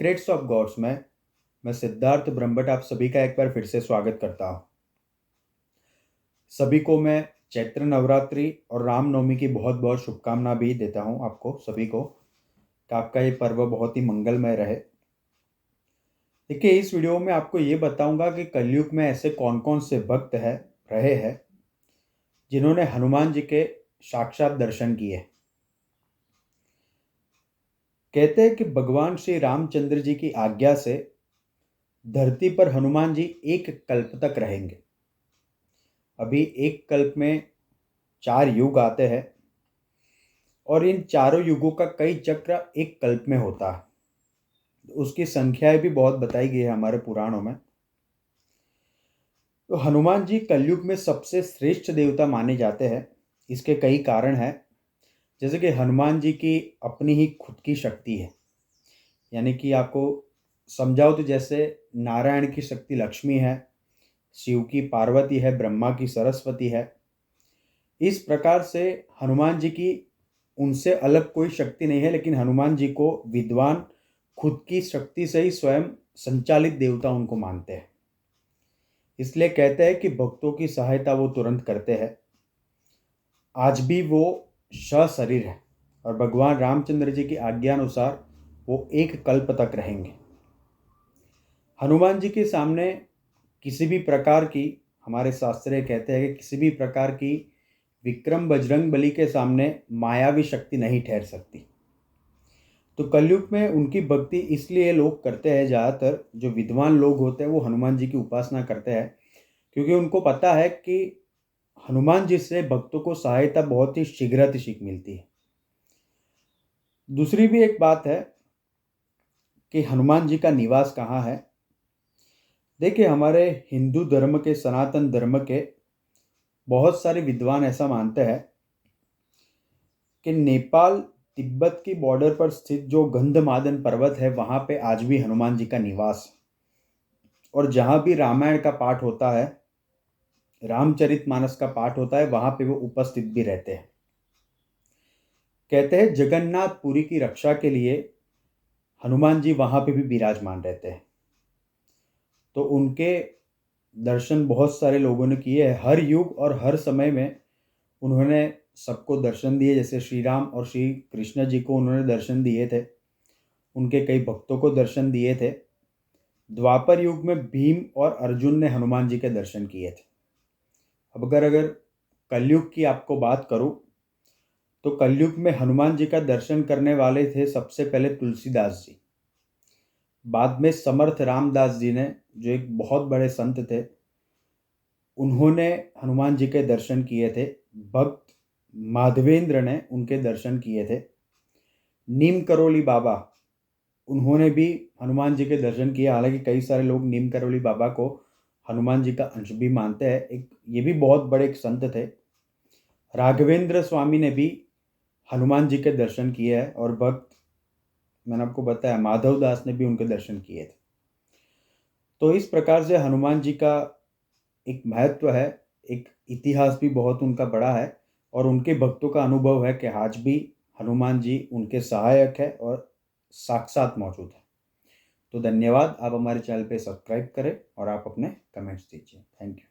Secrets of God's में मैं सिद्धार्थ ब्रह्मभट्ट आप सभी का एक बार फिर से स्वागत करता हूँ। सभी को मैं चैत्र नवरात्रि और रामनवमी की बहुत बहुत शुभकामना भी देता हूँ आपको सभी को कि आपका ये पर्व बहुत ही मंगलमय रहे। देखिए, इस वीडियो में आपको ये बताऊंगा कि कलयुग में ऐसे कौन कौन से भक्त रहे हैं जिन्होंने हनुमान जी के साक्षात दर्शन किए। कहते हैं कि भगवान श्री रामचंद्र जी की आज्ञा से धरती पर हनुमान जी एक कल्प तक रहेंगे। अभी एक कल्प में 4 युग आते हैं और इन चारों युगों का कई चक्र एक कल्प में होता है। उसकी संख्याएं भी बहुत बताई गई है हमारे पुराणों में। तो हनुमान जी कलयुग में सबसे श्रेष्ठ देवता माने जाते हैं। इसके कई कारण हैं, जैसे कि हनुमान जी की अपनी ही खुद की शक्ति है। यानी कि आपको समझाओ तो जैसे नारायण की शक्ति लक्ष्मी है, शिव की पार्वती है, ब्रह्मा की सरस्वती है। इस प्रकार से हनुमान जी की उनसे अलग कोई शक्ति नहीं है, लेकिन हनुमान जी को विद्वान खुद की शक्ति से ही स्वयं संचालित देवता उनको मानते हैं। इसलिए कहते हैं कि भक्तों की सहायता वो तुरंत करते हैं। आज भी वो सशरीर है और भगवान रामचंद्र जी की आज्ञा अनुसार वो एक कल्प तक रहेंगे। हनुमान जी के सामने किसी भी प्रकार की, हमारे शास्त्र कहते हैं कि किसी भी प्रकार की विक्रम बजरंग बली के सामने मायावी शक्ति नहीं ठहर सकती। तो कलयुग में उनकी भक्ति इसलिए लोग करते हैं, ज़्यादातर जो विद्वान लोग होते हैं वो हनुमान जी की उपासना करते हैं, क्योंकि उनको पता है कि हनुमान जी से भक्तों को सहायता बहुत ही शीघ्र मिलती है। दूसरी भी एक बात है कि हनुमान जी का निवास कहाँ है। देखिए, हमारे हिंदू धर्म के, सनातन धर्म के बहुत सारे विद्वान ऐसा मानते हैं कि नेपाल तिब्बत की बॉर्डर पर स्थित जो गंधमादन पर्वत है वहाँ पे आज भी हनुमान जी का निवास है। और जहाँ भी रामायण का पाठ होता है, रामचरितमानस का पाठ होता है, वहाँ पे वो उपस्थित भी रहते हैं। कहते हैं जगन्नाथपुरी की रक्षा के लिए हनुमान जी वहाँ पे भी विराजमान रहते हैं। तो उनके दर्शन बहुत सारे लोगों ने किए हैं। हर युग और हर समय में उन्होंने सबको दर्शन दिए। जैसे श्री राम और श्री कृष्ण जी को उन्होंने दर्शन दिए थे, उनके कई भक्तों को दर्शन दिए थे। द्वापर युग में भीम और अर्जुन ने हनुमान जी के दर्शन किए थे। अब अगर कलयुग की आपको बात करूं तो कलयुग में हनुमान जी का दर्शन करने वाले थे सबसे पहले तुलसीदास जी। बाद में समर्थ रामदास जी ने, जो एक बहुत बड़े संत थे, उन्होंने हनुमान जी के दर्शन किए थे। भक्त माधवेंद्र ने उनके दर्शन किए थे। नीम करोली बाबा, उन्होंने भी हनुमान जी के दर्शन किए। हालांकि कई सारे लोग नीम करोली बाबा को हनुमान जी का अंश भी मानते हैं। एक ये भी बहुत बड़े एक संत थे। राघवेंद्र स्वामी ने भी हनुमान जी के दर्शन किए हैं। और भक्त, मैंने आपको बताया, माधव दास ने भी उनके दर्शन किए थे। तो इस प्रकार से हनुमान जी का एक महत्व है, एक इतिहास भी बहुत उनका बड़ा है। और उनके भक्तों का अनुभव है कि आज भी हनुमान जी उनके सहायक है और साक्षात मौजूद है। तो धन्यवाद। आप हमारे चैनल पे सब्सक्राइब करें और आप अपने कमेंट्स दीजिए। Thank you.